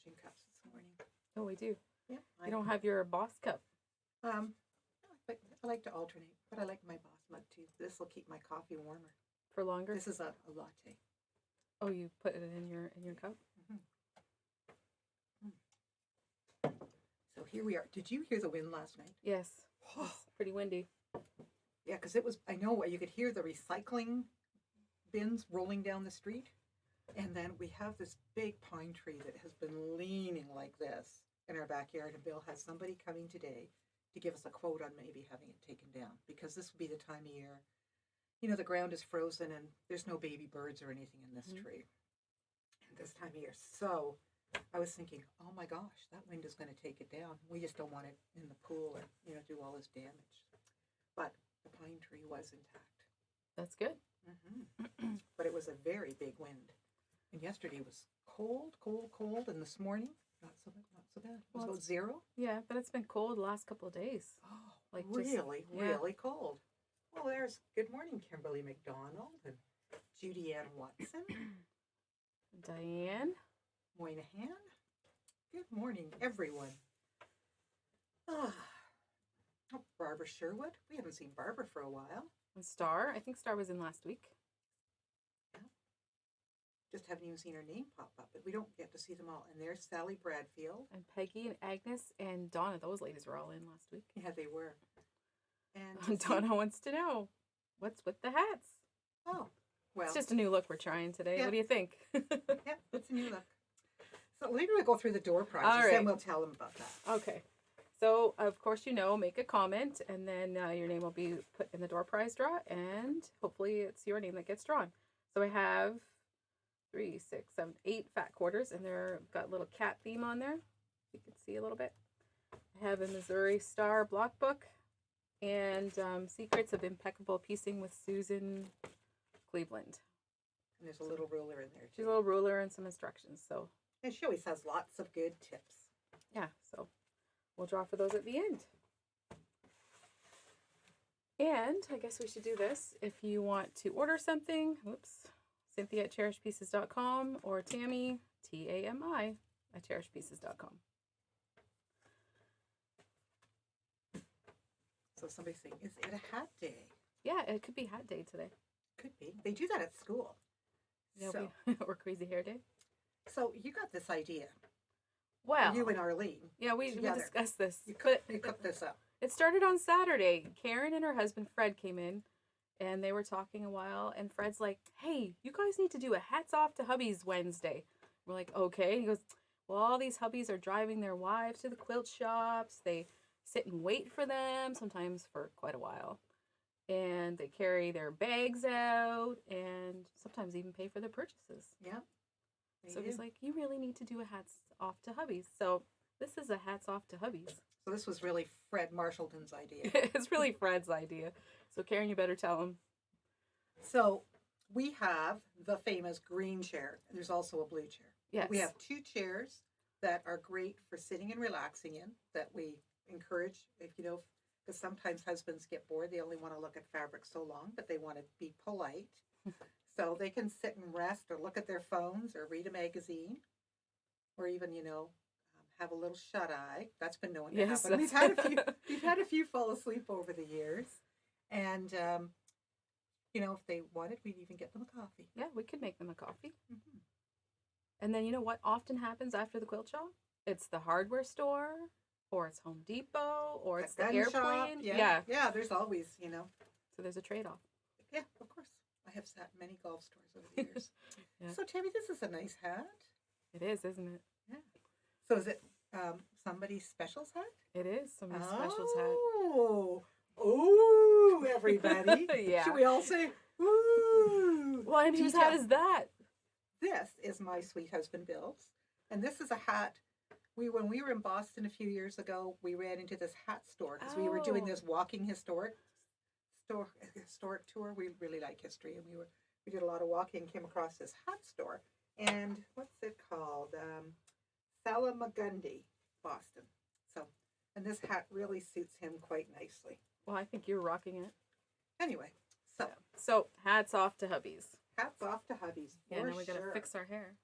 matching cups this morning. Oh, we do. Yeah. You don't have your boss cup. But I like to alternate, but I like my boss mug too. This will keep my coffee warmer. For longer? This is a latte. Oh, you put it in your cup? Mm-hmm. So here we are. Did you hear the wind last night? Yes. It's pretty windy. Yeah, because it was, I know you could hear the recycling bins rolling down the street. And then we have this big pine tree that has been leaning like this in our backyard. And Bill has somebody coming today to give us a quote on maybe having it taken down, because this would be the time of year, the ground is frozen and there's no baby birds or anything in this tree this time of year. So I was thinking, oh my gosh, that wind is going to take it down. We just don't want it in the pool or, do all this damage. But the pine tree was intact. That's good. Mm-hmm. But it was a very big wind. And yesterday was cold, and this morning, not so bad. It was about 0. Yeah, but it's been cold the last couple of days. Oh, really cold. Well, there's good morning, Kimberly McDonald and Judy Ann Watson. Diane Moynihan. Good morning, everyone. Oh, Barbara Sherwood. We haven't seen Barbara for a while. and Star. I think Star was in last week. Yeah. Just haven't even seen her name pop up, but we don't get to see them all. And there's Sally Bradfield. And Peggy and Agnes and Donna. Those ladies were all in last week. Yeah, they were. And Donna wants to know, what's with the hats? Oh, well. It's just a new look we're trying today. Yeah. What do you think? Yeah, it's a new look. So maybe we'll go through the door prizes, All right. then we'll tell them about that. Okay. So, of course, make a comment, and then your name will be put in the door prize draw, and hopefully it's your name that gets drawn. So I have 3, 6, 7, 8 fat quarters, and they're got a little cat theme on there. You can see a little bit. I have a Missouri Star block book, and Secrets of Impeccable Piecing with Susan Cleveland. And there's a little ruler in there, too. She's a little ruler and some instructions. So. And she always has lots of good tips. Yeah, so we'll draw for those at the end. And I guess we should do this. If you want to order something, Cynthia at cherishedpieces.com or Tammy, Tami, at cherishedpieces.com. So somebody's saying, is it a hat day? Yeah, it could be hat day today. Could be. They do that at school. Yeah, so, or crazy hair day. So you got this idea. Well, you and Arlene. Yeah, we discussed this. You cooked this up. It started on Saturday. Karen and her husband Fred came in, and they were talking a while. And Fred's like, "Hey, you guys need to do a hats off to hubbies Wednesday." We're like, "Okay." He goes, "Well, all these hubbies are driving their wives to the quilt shops. They sit and wait for them, sometimes for quite a while. And they carry their bags out and sometimes even pay for their purchases." Yeah. So he's like, "You really need to do a hats off to hubbies." So this is a hats off to hubbies. So this was really Fred Marshallton's idea. It's really Fred's idea. So Karen, you better tell him. So we have the famous green chair. There's also a blue chair. Yes. We have 2 chairs that are great for sitting and relaxing in, that we encourage, because sometimes husbands get bored. They only want to look at fabric so long, but they want to be polite. So they can sit and rest or look at their phones or read a magazine or even, have a little shut-eye. That's been known to happen. We've had a few fall asleep over the years. And, if they wanted, we'd even get them a coffee. Yeah, we could make them a coffee. Mm-hmm. And then you know what often happens after the quilt shop? It's the hardware store, or it's Home Depot, or it's the airplane. Shop. Yeah, there's always, So there's a trade-off. Yeah, of course. I have sat in many golf stores over the years. Yeah. So, Tammy, this is a nice hat. It is, isn't it? Yeah. So is it somebody's specials hat? It is somebody's specials hat. Oh, everybody. Yeah. Should we all say, ooh? Well, and whose hat is that? This is my sweet husband Bill's. And this is a hat. When we were in Boston a few years ago, we ran into this hat store because we were doing this walking historic tour. We really like history, and we did a lot of walking. Came across this hat store, and what's it called? Salamagundi, Boston. And this hat really suits him quite nicely. Well, I think you're rocking it. Anyway, so hats off to hubbies. Hats off to hubbies. Yeah, now we gotta fix our hair.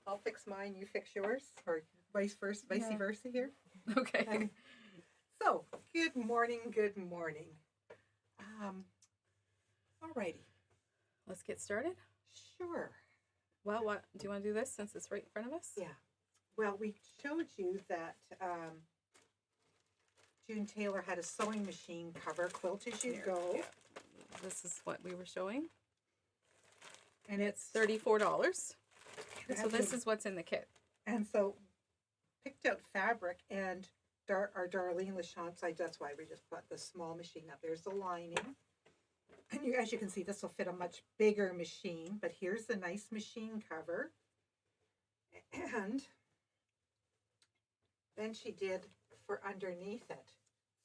I'll fix mine, you fix yours, or vice versa, Yeah. here. Okay. So, good morning, good morning. Alrighty, Let's get started. sure. Well, what do you want to do this since it's right in front of us? Yeah. Well, we showed you that June Taylor had a sewing machine cover, Quilt As You Here, Go. yeah. This is what we were showing. And it's $34. So this is what's in the kit. And so, picked out fabric, and our Darlene Lachance, that's why we just put the small machine up. There's the lining. And as you can see, this will fit a much bigger machine, but here's the nice machine cover. And then she did for underneath it.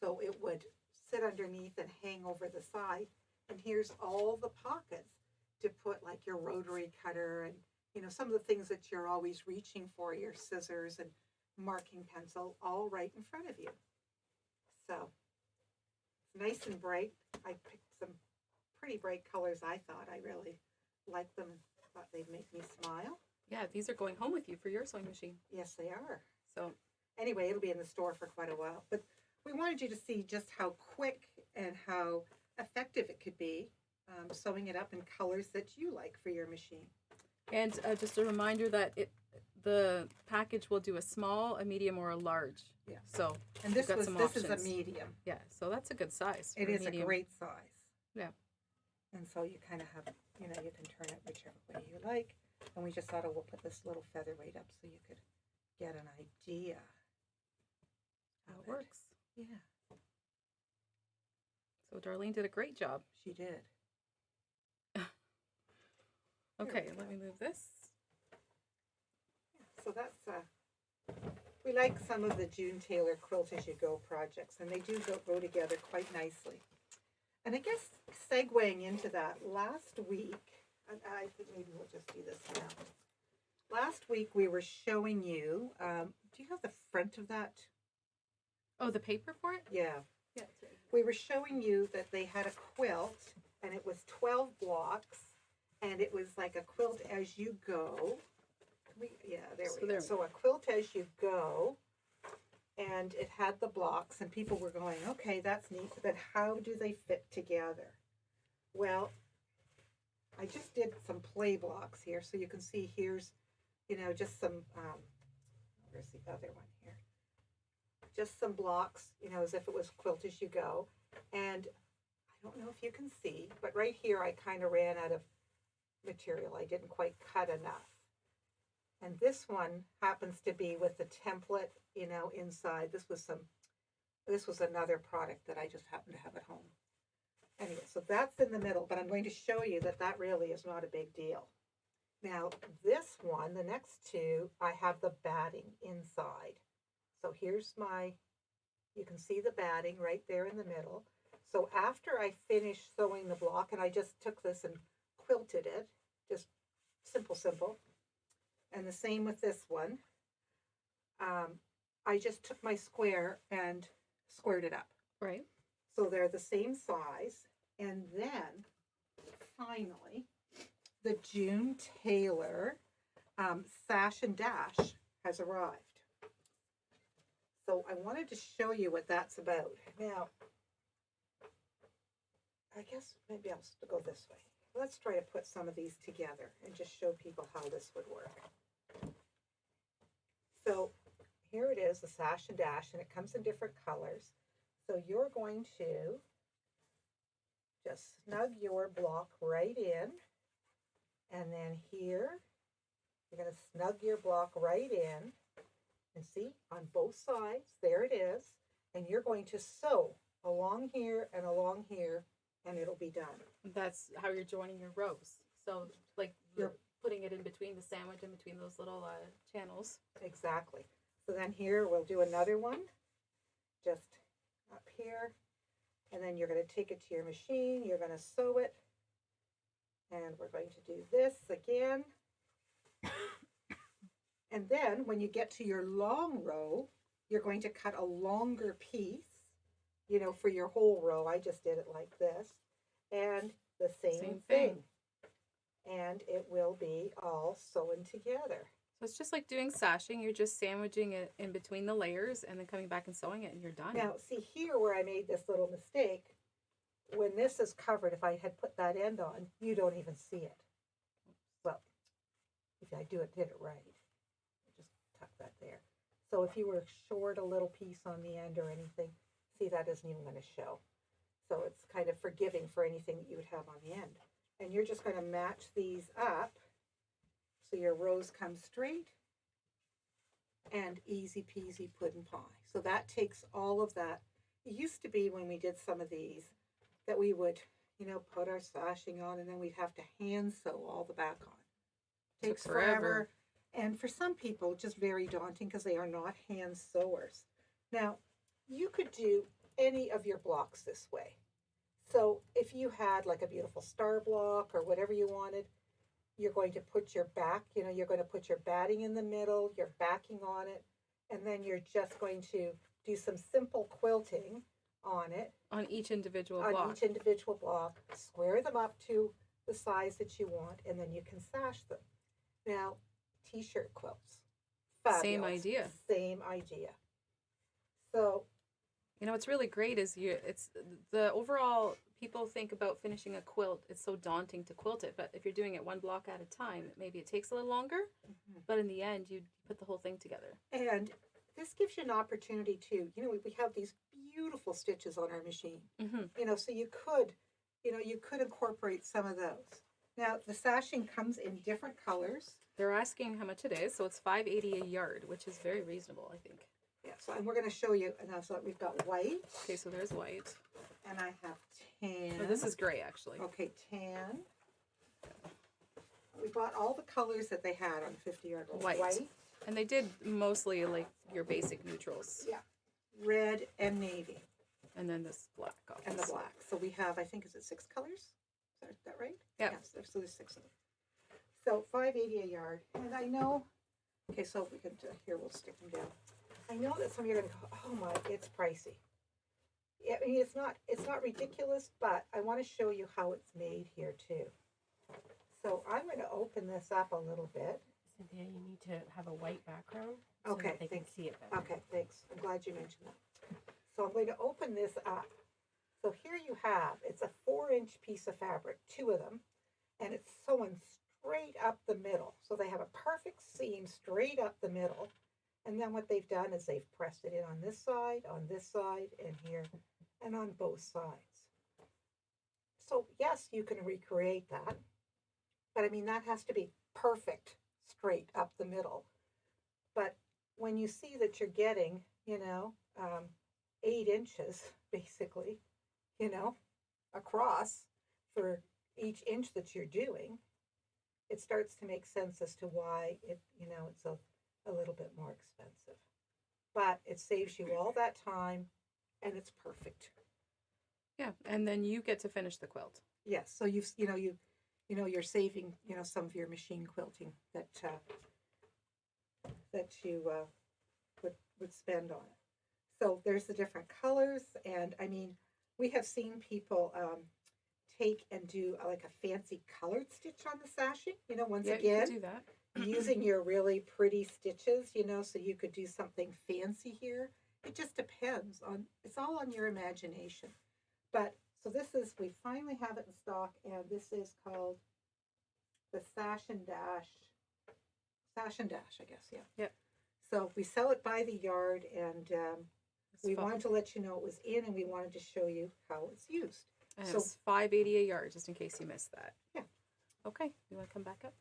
So it would sit underneath and hang over the side. And here's all the pockets to put like your rotary cutter and, you know, some of the things that you're always reaching for, your scissors and marking pencil, all right in front of you. So it's nice and bright. I picked some pretty bright colors. I thought I really liked them. Thought they'd make me smile. Yeah, these are going home with you for your sewing machine. Yes, they are. So anyway, it'll be in the store for quite a while. But we wanted you to see just how quick and how effective it could be sewing it up in colors that you like for your machine. And just a reminder that the package will do a small, a medium, or a large. Yeah. So and this is a medium. Yeah. So that's a good size. It is a great size. Yeah. And so you kind of have, you know, you can turn it whichever way you like. And we just thought, oh, we'll put this little featherweight up so you could get an idea how it works. Yeah. So Darlene did a great job. She did. Okay, let me move this. So that's, we like some of the June Taylor Quilt As You Go projects, and they do go together quite nicely. And I guess segueing into that, last week, I think maybe we'll just do this now. Last week we were showing you, do you have the front of that? Oh, the paper for it? Yeah. Yeah, it's right. We were showing you that they had a quilt, and it was 12 blocks, and it was like a quilt as you go. There we go. So a quilt as you go, and it had the blocks, and people were going, okay, that's neat, but how do they fit together? Well, I just did some play blocks here, so you can see here's, you know, just some, where's the other one here? Just some blocks, you know, as if it was Quilt As You Go. And I don't know if you can see, but right here I kind of ran out of material. I didn't quite cut enough. And this one happens to be with the template, you know, inside. This was another product that I just happened to have at home. Anyway, so that's in the middle, but I'm going to show you that that really is not a big deal. Now, this one, the next two, I have the batting inside. So here's you can see the batting right there in the middle. So after I finished sewing the block, and I just took this and quilted it, just simple. And the same with this one. I just took my square and squared it up. Right. So they're the same size. And then, finally, the June Taylor Sash and Dash has arrived. So I wanted to show you what that's about. Now, I guess maybe I'll go this way. Let's try to put some of these together and just show people how this would work. So here it is, the Sash and Dash, and it comes in different colors. So you're going to just snug your block right in, and then here, you're going to snug your block right in, and see, on both sides, there it is, and you're going to sew along here, and it'll be done. That's how you're joining your rows. So, like, you're putting it in between the sandwich, in between those little channels. Exactly. So then here, we'll do another one, just up here, and then you're going to take it to your machine, you're going to sew it, and we're going to do this again. And then when you get to your long row, you're going to cut a longer piece, you know, for your whole row. I just did it like this. And the same thing. And it will be all sewn together. So it's just like doing sashing. You're just sandwiching it in between the layers and then coming back and sewing it and you're done. Now, see here where I made this little mistake, when this is covered, if I had put that end on, you don't even see it. Well, if I did it right, just tuck that there. So if you were short a little piece on the end or anything, see, that isn't even going to show. So it's kind of forgiving for anything that you would have on the end. And you're just going to match these up so your rows come straight and easy peasy puddin' pie. So that takes all of that. It used to be when we did some of these that we would, put our sashing on and then we'd have to hand sew all the back on. Takes forever. And for some people, just very daunting because they are not hand sewers. Now, you could do any of your blocks this way. So if you had like a beautiful star block or whatever you wanted, you're going to put your back, you're going to put your batting in the middle, your backing on it, and then you're just going to do some simple quilting on it. On each individual block. On each individual block, square them up to the size that you want, and then you can sash them. Now, t-shirt quilts. Fabulous. Same idea. Same idea. So, what's really great is it's the overall, people think about finishing a quilt, it's so daunting to quilt it, but if you're doing it one block at a time, maybe it takes a little longer, but in the end, you put the whole thing together. And this gives you an opportunity to, we have these beautiful stitches on our machine, so you could incorporate some of those. Now, the sashing comes in different colors. They're asking how much it is, so it's $5.80 a yard, which is very reasonable, I think. Yeah, and we're going to show you, now, so we've got white. Okay, so there's white. And I have tan. Oh, this is gray, actually. Okay, tan. We bought all the colors that they had on 50-yard roll. White. And they did mostly like your basic neutrals. Yeah. Red and navy. And then this black. And the black. So we have, I think, is it 6 colors? Is that right? Yeah. Yes, so there's 6 of them. So $5.80 a yard. And I know, okay, so if we can, here, we'll stick them down. I know that some of you are going to go, oh my, it's pricey. I mean, it's not ridiculous, but I want to show you how it's made here too. So I'm going to open this up a little bit. Cynthia, you need to have a white background so that they thanks. can see it better. Okay, thanks. I'm glad you mentioned that. So I'm going to open this up. So here you have, it's a 4-inch piece of fabric, 2 of them, and it's sewn straight up the middle. So they have a perfect seam straight up the middle. And then what they've done is they've pressed it in on this side, and here, and on both sides. So yes, you can recreate that, but I mean, that has to be perfect straight up the middle. But when you see that you're getting, 8 inches, basically, across for each inch that you're doing, it starts to make sense as to why it's a little bit more expensive. But it saves you all that time, and it's perfect. Yeah, and then you get to finish the quilt. Yes, so you're saving, some of your machine quilting that you would spend on it. So there's the different colors, and I mean, we have seen people take and do like a fancy colored stitch on the sashing. Once Yeah, again, you can do that. using your really pretty stitches, so you could do something fancy here. It just depends on, it's all on your imagination. But so we finally have it in stock, and this is called the Sash and Dash, I guess, yeah. Yep. So we sell it by the yard, and we wanted to let you know it was in, and we wanted to show you how it's used. And So- it's $5.80 a yard, just in case you missed that. Yeah. Okay, you want to come back up?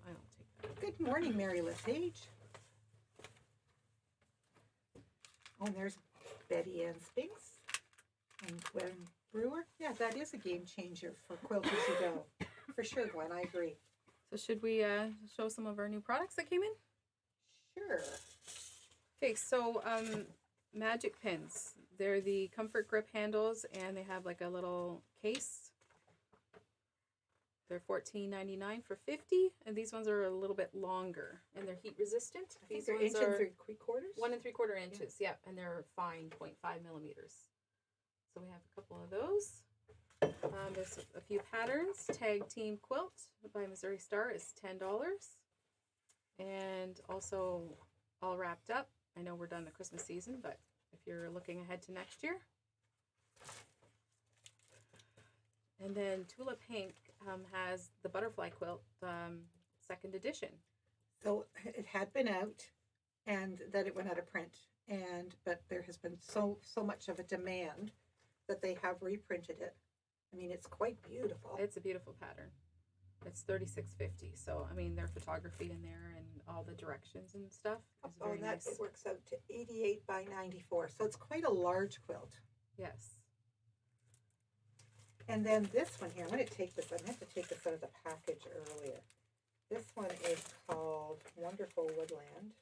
I'll take that. Good morning, Mary LePage. Oh, and there's Betty Ann Spinks and Gwen Brewer. Yeah, that is a game changer for Quilt As You Go. For sure, Gwen, I agree. So should we show some of our new products that came in? Sure. Okay, so magic pins. They're the comfort grip handles, and they have like a little case. They're $14.99 for 50, and these ones are a little bit longer, and they're heat resistant. I think These they're ones 1 are 3/4. 1 3/4 inches, yeah, and they're fine, 0.5 millimeters. So we have a couple of those. There's a few patterns. Tag Team Quilt by Missouri Star is $10. And also all wrapped up. I know we're done the Christmas season, but if you're looking ahead to next year. And then Tulip Pink has the Butterfly Quilt, second edition. So it had been out, and then it went out of print. But there has been so much of a demand that they have reprinted it. I mean, it's quite beautiful. It's a beautiful pattern. It's $36.50. So I mean, their photography in there and all the directions and stuff is very nice. It works out to 88 by 94. So it's quite a large quilt. Yes. And then this one here, I'm going to take this. I meant to take this out of the package earlier. This one is called Wonderful Woodland.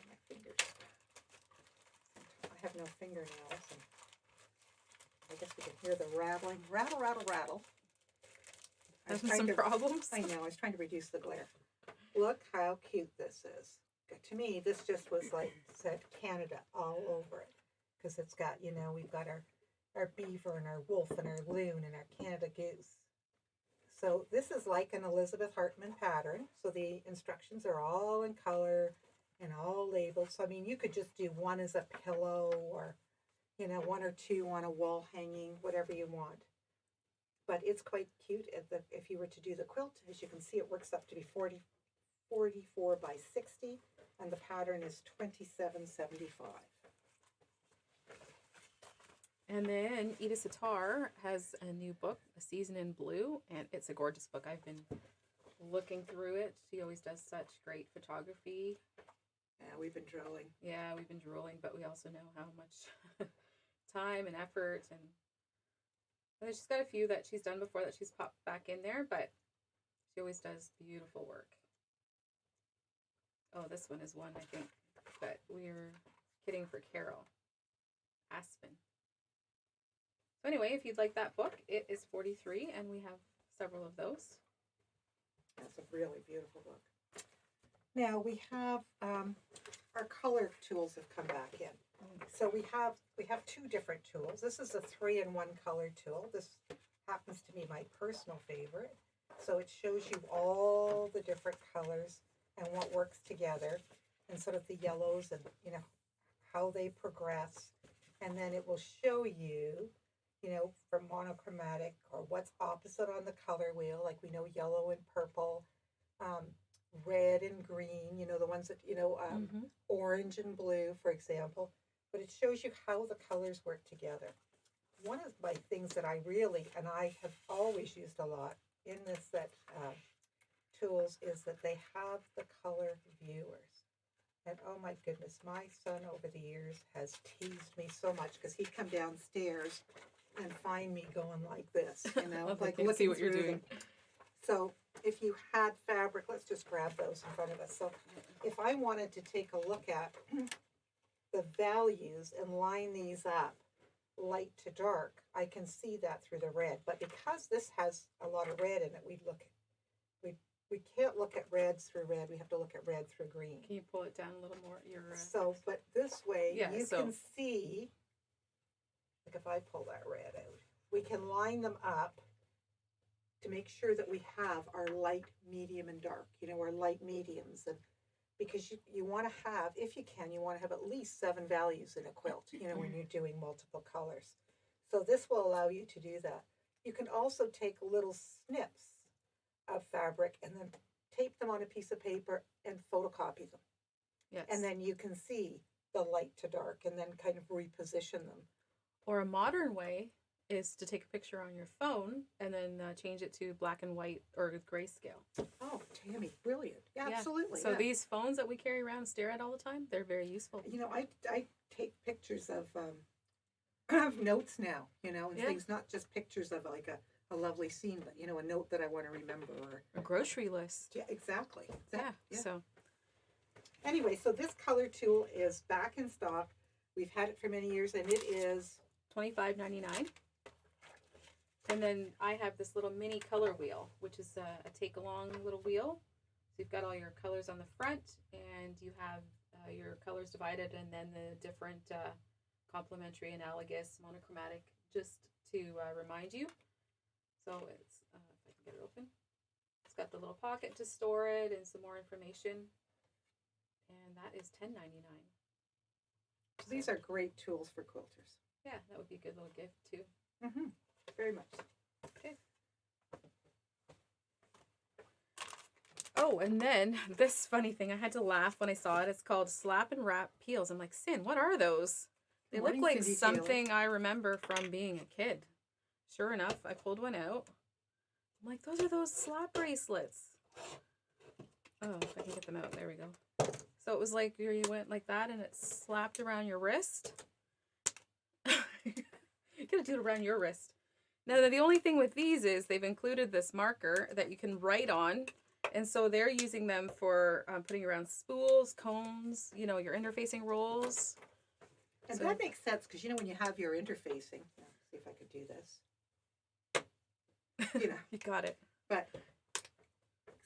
My fingers. I have no fingernails. And I guess we can hear the rattling. Rattle, rattle, rattle. Having some problems? I know. I was trying to reduce the glare. Look how cute this is. To me, this just was like said Canada all over it. Because it's got, we've got our beaver and our wolf and our loon and our Canada goose. So this is like an Elizabeth Hartman pattern. So the instructions are all in color and all labeled. So, I mean, you could just do one as a pillow or, one or two on a wall hanging, whatever you want. But it's quite cute. If you were to do the quilt, as you can see, it works up to be 44 by 60. And the pattern is 27.75. And then Edith Sitar has a new book, A Season in Blue, and it's a gorgeous book. I've been looking through it. She always does such great photography. Yeah, we've been drooling. Yeah, we've been drooling, but we also know how much time and effort. And she's got a few that she's done before that she's popped back in there, but she always does beautiful work. Oh, this one is one, I think, that we're kidding for Carol. Aspen. So anyway, if you'd like that book, it is $43, and we have several of those. That's a really beautiful book. Now we have our color tools have come back in. So we have two different tools. This is a 3-in-1 color tool. This happens to be my personal favorite. So it shows you all the different colors and what works together, and sort of the yellows and how they progress, and then it will show you. From monochromatic or what's opposite on the color wheel, like we know yellow and purple, red and green, the ones that, orange and blue, for example. But it shows you how the colors work together. One of my things that I have always used a lot in this set tools is that they have the color viewers. And oh my goodness, my son over the years has teased me so much because he'd come downstairs and find me going like this, like looking see what you're through doing. them. So if you had fabric, let's just grab those in front of us. So if I wanted to take a look at the values and line these up light to dark, I can see that through the red. But because this has a lot of red in it, we can't look at reds through red. We have to look at red through green. Can you pull it down a little more? But this way Yeah, you can see. Like if I pull that red out, we can line them up to make sure that we have our light, medium, and dark, our light mediums. And because you want to have, if you can, you want to have at least 7 values in a quilt, when you're doing multiple colors. So this will allow you to do that. You can also take little snips of fabric and then tape them on a piece of paper and photocopy them. Yes. And then you can see the light to dark and then kind of reposition them. Or a modern way is to take a picture on your phone and then change it to black and white or grayscale. Oh, Tammy, brilliant. Yeah, absolutely. So these phones that we carry around and stare at all the time, they're very useful. I take pictures of notes now, and things, not just pictures of like a lovely scene, but, a note that I want to remember. Or a grocery list. Yeah, exactly. Yeah. So anyway, so this color tool is back in stock. We've had it for many years, and it is $25.99. And then I have this little mini color wheel, which is a take-along little wheel. So you've got all your colors on the front, and you have your colors divided, and then the different complementary, analogous, monochromatic just to remind you. So it's, if I can get it open, it's got the little pocket to store it and some more information. And that is $10.99. So these are great tools for quilters. Yeah, that would be a good little gift too. Mm-hmm. Very much so. Okay. Oh, and then this funny thing, I had to laugh when I saw it. It's called Slap and Wrap Peels. I'm like, Sin, what are those? They look Morning, like Cindy something I remember from being a kid. Sure enough, I pulled one out. I'm like, those are those slap bracelets. Oh, if I can get them out. There we go. So it was like you went like that and it slapped around your wrist. You're going to do it around your wrist. Now, the only thing with these is they've included this marker that you can write on. And so they're using them for putting around spools, cones, you know, your interfacing rolls. And So- that makes sense because, you know, when you have your interfacing, see if I could do this. You know, You got it. but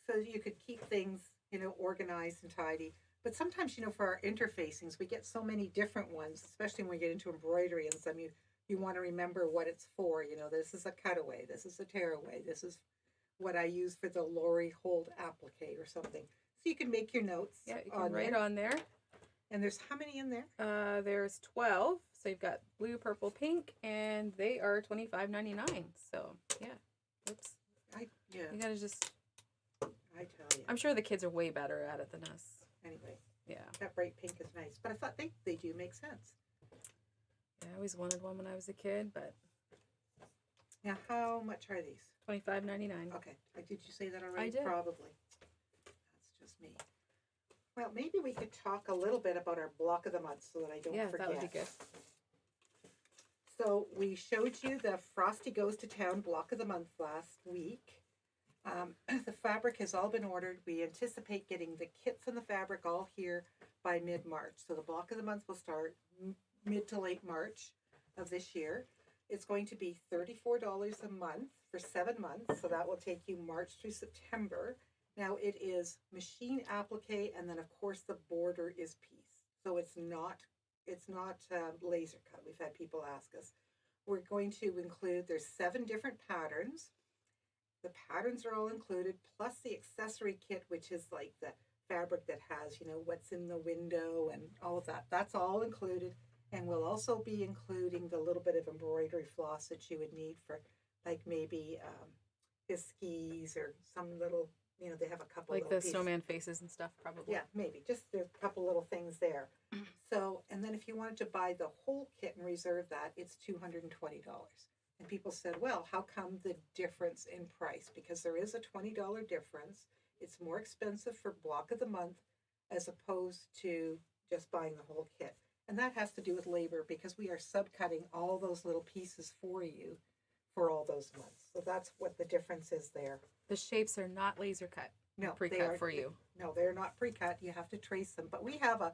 so you could keep things, you know, organized and tidy. But sometimes, you know, for our interfacings, we get so many different ones, especially when we get into embroidery and some you want to remember what it's for. You know, this is a cutaway, this is a tearaway, this is what I use for the Lori hold applique or something. So you can make your notes. Yeah, you can write on there. And there's how many in there? There's 12. So you've got blue, purple, pink, and they are $25.99. So yeah. Oops. Yeah, You gotta just. I tell you. I'm sure the kids are way better at it than us. Anyway, Yeah. that bright pink is nice. But I thought they do make sense. Yeah, I always wanted one when I was a kid, but Now, how much are these? $25.99. Okay, did you say that already? I did. Probably. That's just me. Well, maybe we could talk a little bit about our block of the month so that I don't Yeah, forget. that would be good. So we showed you the Frosty Goes to Town block of the month last week. The fabric has all been ordered. We anticipate getting the kits and the fabric all here by mid-March. So the block of the month will start mid to late March of this year. It's going to be $34 a month for 7 months. So that will take you March through September. Now it is machine applique, and then of course the border is piece. So it's not laser cut. We've had people ask us. We're going to include, there's 7 different patterns. The patterns are all included, plus the accessory kit, which is like the fabric that has, you know, what's in the window and all of that. That's all included. And we'll also be including the little bit of embroidery floss that you would need for, like, maybe biscuits or some little, you know, they have a couple Like little the pieces. snowman faces and stuff, probably. Yeah, maybe. Just there's a couple little things there. So, and then if you wanted to buy the whole kit and reserve that, it's $220. And people said, well, how come the difference in price? Because there is a $20 difference. It's more expensive for block of the month as opposed to just buying the whole kit. And that has to do with labor because we are subcutting all those little pieces for you for all those months. So that's what the difference is there. The shapes are not laser cut. No, Pre-cut they are for you. No, they're not pre-cut. You have to trace them. But we have a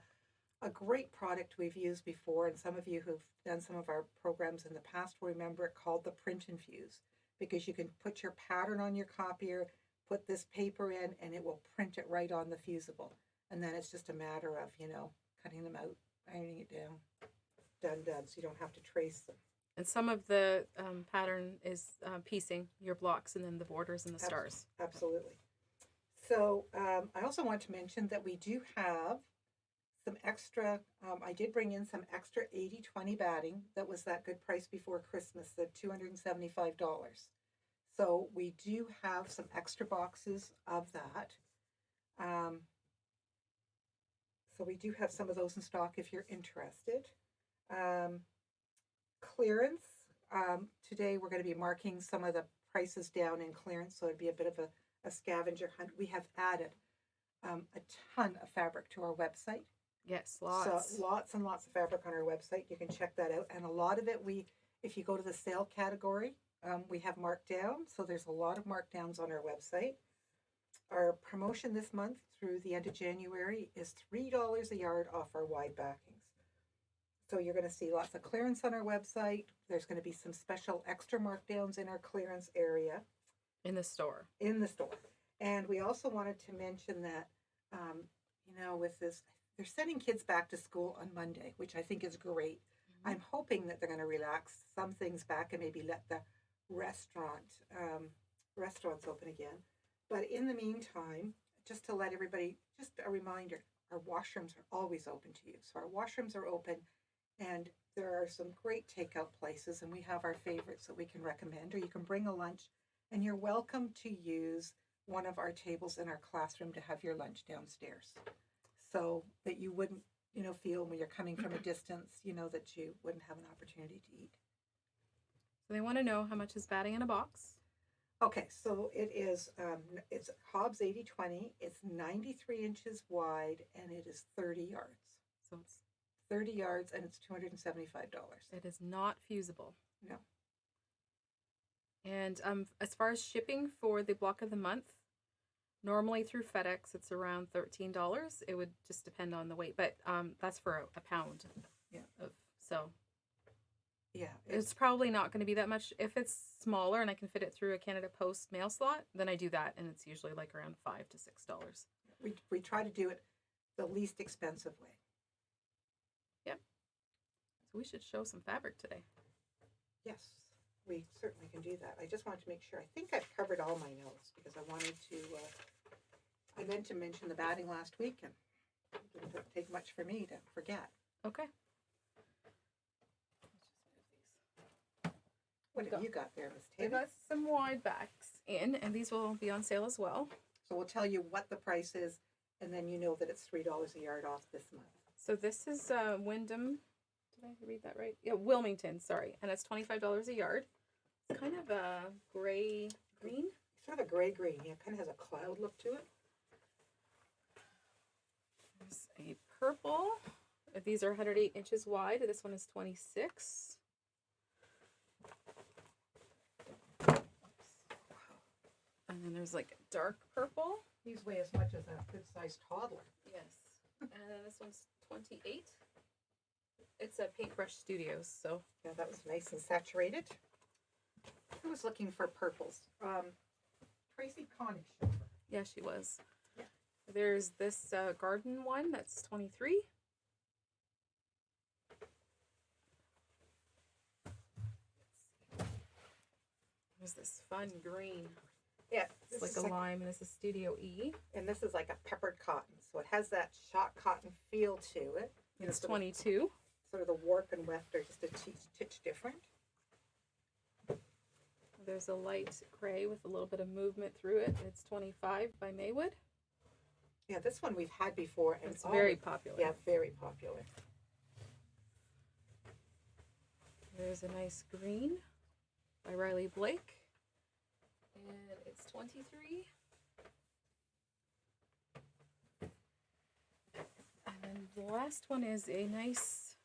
great product we've used before, and some of you who've done some of our programs in the past will remember it, called the Print Infuse, because you can put your pattern on your copier, put this paper in, and it will print it right on the fusible. And then it's just a matter of, you know, cutting them out, ironing it down, done, so you don't have to trace them. And some of the pattern is piecing your blocks and then the borders and the stars. Absolutely. So I also want to mention that we do have some extra, I did bring in some extra 80/20 batting. That was that good price before Christmas, the $275. So we do have some extra boxes of that. So we do have some of those in stock if you're interested. Clearance. Today we're going to be marking some of the prices down in clearance, so it'd be a bit of a scavenger hunt. We have added a ton of fabric to our website. Yes, lots. So lots and lots of fabric on our website. You can check that out. And a lot of it, if you go to the sale category, we have marked down. So there's a lot of markdowns on our website. Our promotion this month through the end of January is $3 a yard off our wide backings. So you're going to see lots of clearance on our website. There's going to be some special extra markdowns in our clearance area. In the store. In the store. And we also wanted to mention that, you know, with this, they're sending kids back to school on Monday, which I think is great. I'm hoping that they're going to relax some things back and maybe let the restaurants open again. But in the meantime, just to let everybody, just a reminder, our washrooms are always open to you. So our washrooms are open, and there are some great takeout places, and we have our favorites that we can recommend, or you can bring a lunch, and you're welcome to use one of our tables in our classroom to have your lunch downstairs, so that you wouldn't, feel when you're coming from a distance, that you wouldn't have an opportunity to eat. So they want to know how much is batting in a box. Okay, so it's Hobbs 80/20. It's 93 inches wide, and it is 30 yards. So it's 30 yards, and it's $275. it is not fusible. No. And as far as shipping for the block of the month, normally through FedEx it's around $13. It would just depend on the weight, but that's for a pound. Yeah. So yeah, it's probably not going to be that much. If it's smaller and I can fit it through a Canada Post mail slot, then I do that, and it's usually like around $5 to $6. we try to do it the least expensive way. Yep. So we should show some fabric today. Yes, we certainly can do that. I just wanted to make sure. I think I've covered all my notes because I wanted to. I meant to mention the batting last week, and it didn't take much for me to forget. Okay. What have you got there, Miss We Tammy? got some wide backs in, and these will be on sale as well. So we'll tell you what the price is, and then you know that it's $3 a yard off this month. So this is Wyndham. Did I read that right? Yeah, Wilmington. Sorry, and it's $25 a yard. It's kind of a gray green. Sort of a gray green. Yeah, kind of has a cloud look to it. There's a purple. These are 108 inches wide. This one is 26. And then there's like a dark purple. These weigh as much as a good-sized toddler. Yes. And then this one's 28. It's a Paintbrush Studios, so. Yeah, that was nice and saturated. Who was looking for purples? Tracy Connick showed her. Yeah, she was. Yeah. There's this garden one that's 23. There's this fun green. Yeah, It's like a lime, and this is Studio E. and this is like a peppered cotton, so it has that shot cotton feel to it. It's 22. Sort of the warp and weft are just a titch different. There's a light gray with a little bit of movement through it. It's 25 by Maywood. Yeah, this one we've had before, and It's very popular. Yeah, very popular. There's a nice green by Riley Blake. And it's 23. And then the last one is a nice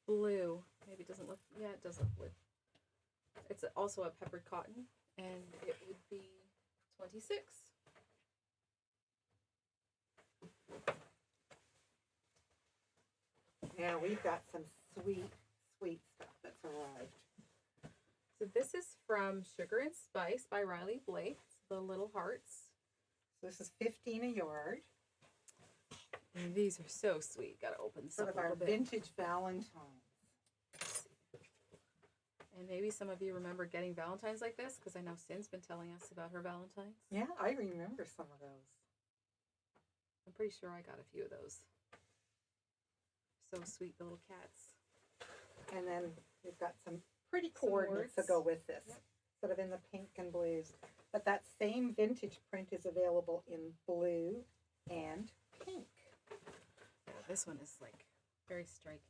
blue. Maybe it doesn't look, yeah, it does look blue. It's also a peppered cotton, and it would be 26. Yeah, we've got some sweet stuff that's arrived. So this is from Sugar and Spice by Riley Blake. It's the little hearts. So this is $15 a yard. And these are so sweet. Gotta open this Sort up of a our little bit. vintage Valentine's. And maybe some of you remember getting Valentines like this, because I know Sin's been telling us about her Valentines. Yeah, I remember some of those. I'm pretty sure I got a few of those. So sweet, the little cats. And then we've got some pretty coordinates to words. go with this. Yep. Sort of in the pink and blues. But that same vintage print is available in blue and pink. Yeah, this one is like very striking.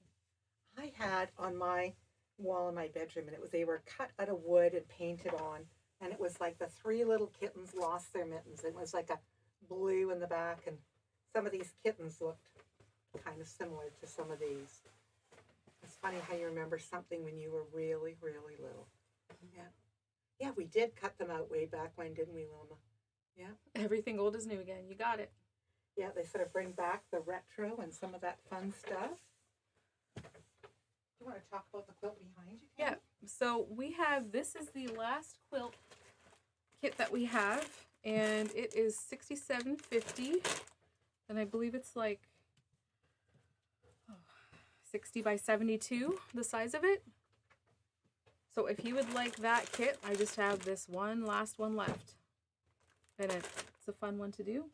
I had on my wall in my bedroom, and they were cut out of wood and painted on, and it was like the three little kittens lost their mittens. It was like a blue in the back, and some of these kittens looked kind of similar to some of these. It's funny how you remember something when you were really, really little. Yeah, we did cut them out way back when, didn't we, Wilma? Yeah. Everything old is new again. You got it. Yeah, they sort of bring back the retro and some of that fun stuff. Do you want to talk about the quilt behind you, Tammy? Yeah. So we have, this is the last quilt kit that we have, and it is $67.50, and I believe it's like 60 by 72, the size of it. So if you would like that kit, I just have this last one left. And it's a fun one to do.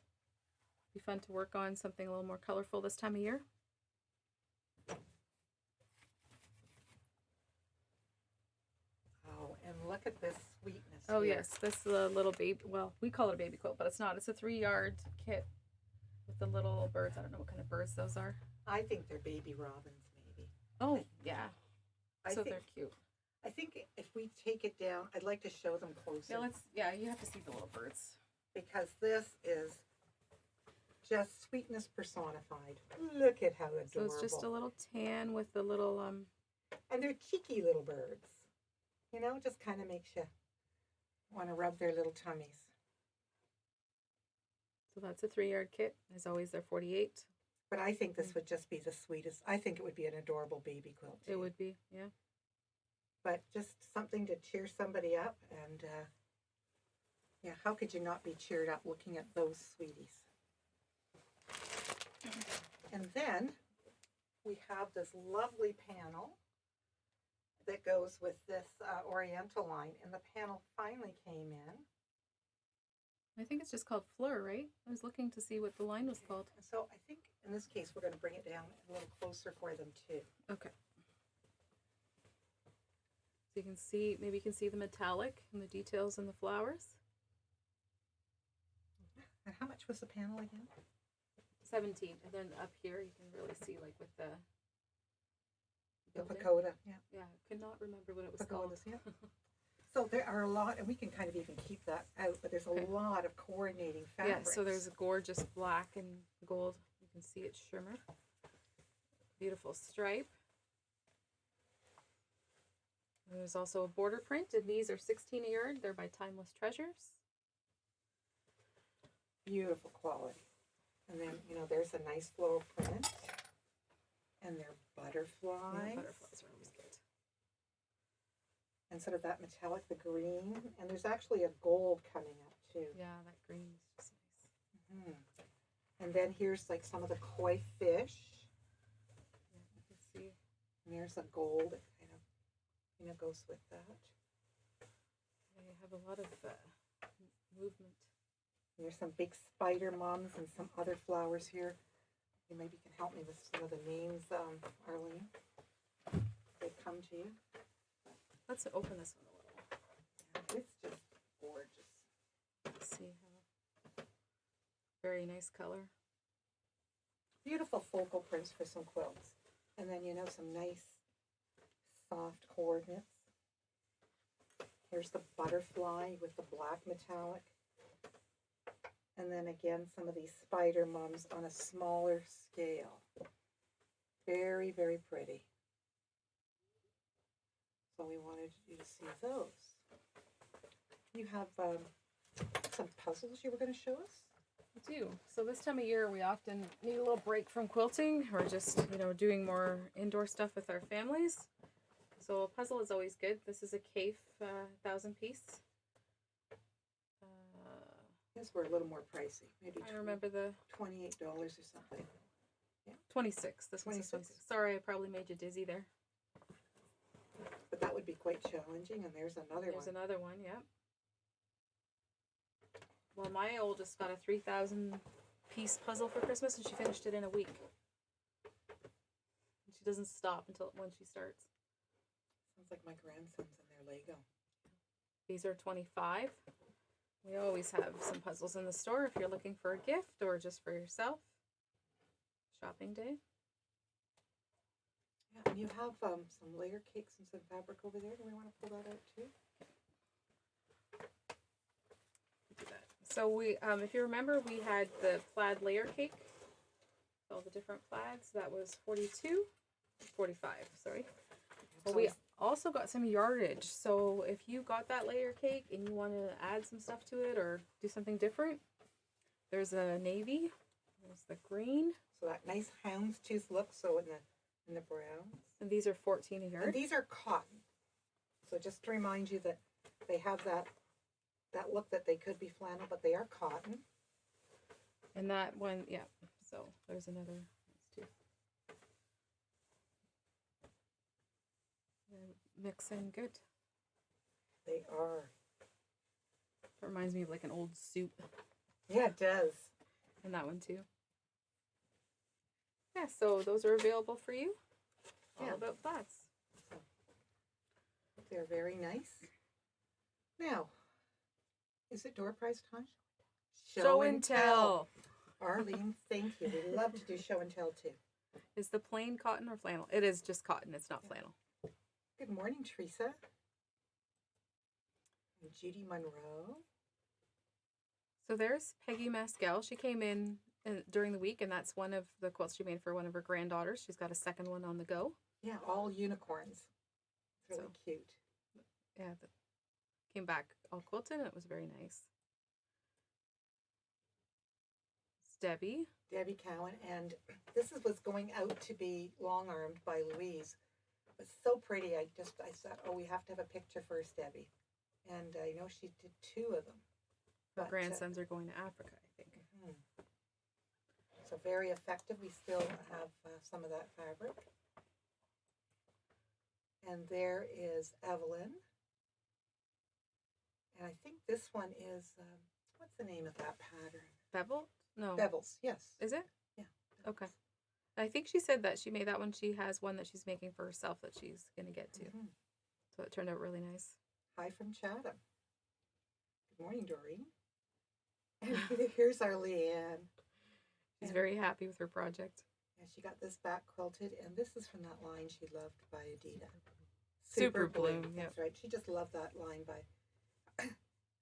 Be fun to work on something a little more colorful this time of year. Oh, and look at this sweetness. Oh here. yes, this is a little baby, well, we call it a baby quilt, but it's not. It's a 3-yard kit with the little birds. I don't know what kind of birds those are. I think they're baby robins, maybe. Oh, yeah. I So think, they're cute. I think if we take it down, I'd like to show them closer. Yeah, you have to see the little birds. Because this is just sweetness personified. Look at how adorable. So it's just a little tan with the little And they're cheeky little birds. You know, just kind of makes you want to rub their little tummies. so that's a 3-yard kit. As always, they're 48. But I think this would just be the sweetest. I think it would be an adorable baby quilt. It would be, yeah. But just something to cheer somebody up. And yeah, how could you not be cheered up looking at those sweeties? And then we have this lovely panel that goes with this Oriental line. And the panel finally came in. I think it's just called Fleur, right? I was looking to see what the line was called. So I think in this case, we're going to bring it down a little closer for them too. Okay. So you can see, maybe you can see the metallic and the details in the flowers. And how much was the panel again? 17. And then up here, you can really see like with the The building. pagoda. Yeah. Yeah, I could not remember what it was called. Pagodas, yeah. So there are a lot, and we can kind of even keep that out, but there's a Okay. lot of coordinating Yeah, fabrics. so there's a gorgeous black and gold. You can see it shimmer. Beautiful stripe. And there's also a border print, and these are 16 a yard. They're by Timeless Treasures. Beautiful quality. And then, you know, there's a nice floral print. And they're butterflies. Yeah, butterflies are always good. And sort of that metallic, the green. And there's actually a gold coming up too. Yeah, that green is just nice. Mhm. And then here's like some of the koi fish. Yeah, you can see. And there's a gold that kind of, you know, goes with that. They have a lot of movement. And there's some big spider mums and some other flowers here. You maybe can help me with some of the names, Arlene. They come to you. Let's open this one a little. Yeah, it's just gorgeous. Let's see how. Very nice color. Beautiful focal prints for some quilts. And then, you know, some nice soft coordinates. Here's the butterfly with the black metallic. And then again, some of these spider mums on a smaller scale. Very, very pretty. So we wanted you to see those. You have some puzzles you were going to show us? I do. So this time of year, we often need a little break from quilting or just, you know, doing more indoor stuff with our families. So a puzzle is always good. This is a Cafe 1,000-piece. Yes, we're a little more pricey. Maybe I remember the $28 or something. 26. This one's 26. Sorry, I probably made you dizzy there. But that would be quite challenging. And there's another There's one. another one, yeah. Well, my oldest got a 3,000-piece puzzle for Christmas, and she finished it in a week. And she doesn't stop until when she starts. Sounds like my grandsons and their Lego. These are 25. We always have some puzzles in the store if you're looking for a gift or just for yourself. Shopping day. Yeah, and you have some layer cakes and some fabric over there. Do we want to pull that out too? Do that. So we, if you remember, we had the plaid layer cake. All the different plaids. That was 45, sorry. Well, we also got some yardage. So if you got that layer cake and you want to add some stuff to it or do something different, there's a navy. There's the green. So that nice houndstooth look. So in the browns. And these are 14 a yard. And these are cotton. So just to remind you that they have that look that they could be flannel, but they are cotton. And that one, yeah. So there's another. mixing good. They are. It reminds me of like an old suit. Yeah, it does. And that one too. Yeah, so those are available for you. All Yeah. about flats. They're very nice. Now, is it door prize time? Show and tell. Arlene, thank you. We love to do show and tell too. Is the plain cotton or flannel? It is just cotton. It's not flannel. Good morning, Teresa. And Judy Monroe. So there's Peggy Mascal. She came in during the week, and that's one of the quilts she made for one of her granddaughters. She's got a second one on the go. Yeah, all unicorns. It's really cute. Yeah, came back all quilted, and it was very nice. It's Debbie. Debbie Cowan, and this was going out to be long-armed by Louise. It was so pretty. I thought, oh, we have to have a picture first, Debbie. And I know she did 2 of them. Her But, grandsons are going to Africa, I think. So very effective. We still have some of that fabric. And there is Evelyn. And I think this one is, what's the name of that pattern? Bevel? No. Bevels, yes. Is it? Yeah. Okay. I think she said that she made that one. She has one that she's making for herself that she's going to get to. So it turned out really nice. Hi from Chatham. Good morning, Doreen. And here's our Leanne. She's very happy with her project. And she got this back quilted, and this is from that line she loved by Adita. Super Bloom, yep. That's right. She just loved that line by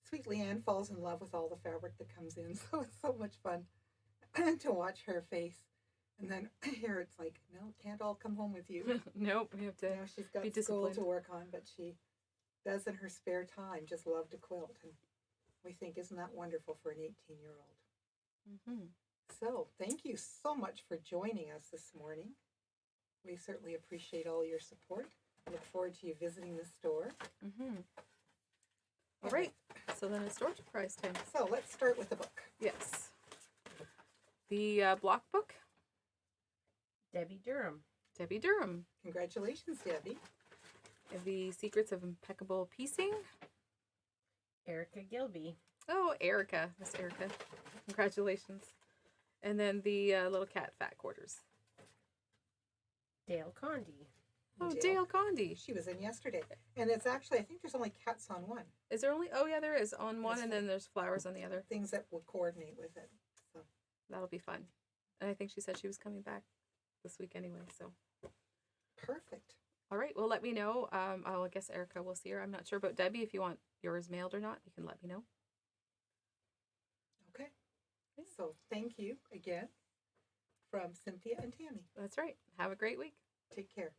Sweet Leanne falls in love with all the fabric that comes in, so it's so much fun to watch her face. And then here it's like, no, it can't all come home with you. Nope, we have to. Now she's got be school disciplined. to work on, but she does in her spare time just love to quilt. And we think, isn't that wonderful for an 18-year-old? Mm-hmm. So thank you so much for joining us this morning. We certainly appreciate all your support. I look forward to you visiting the store. Mm-hmm. All right, so then it's door prize time. So let's start with the book. Yes. The block book, Debbie Durham. Debbie Durham. Congratulations, Debbie. The Secrets of Impeccable Piecing. Erica Gilby. Oh, Erica. Miss Erica. Congratulations. And then the Little Cat Fat Quarters. Dale Condi. Oh, Dale Condi. She was in yesterday. And it's actually, I think there's only cats on one. Is there only? Oh, yeah, there is on one, There's and then there's flowers on the other. Things that will coordinate with it. So That'll be fun. And I think she said she was coming back this week anyway, so. perfect. All right, well, let me know. I guess Erica will see her. I'm not sure about Debbie. If you want yours mailed or not, you can let me know. Okay. So thank you again from Cynthia and Tammy. That's right. Have a great week. Take care.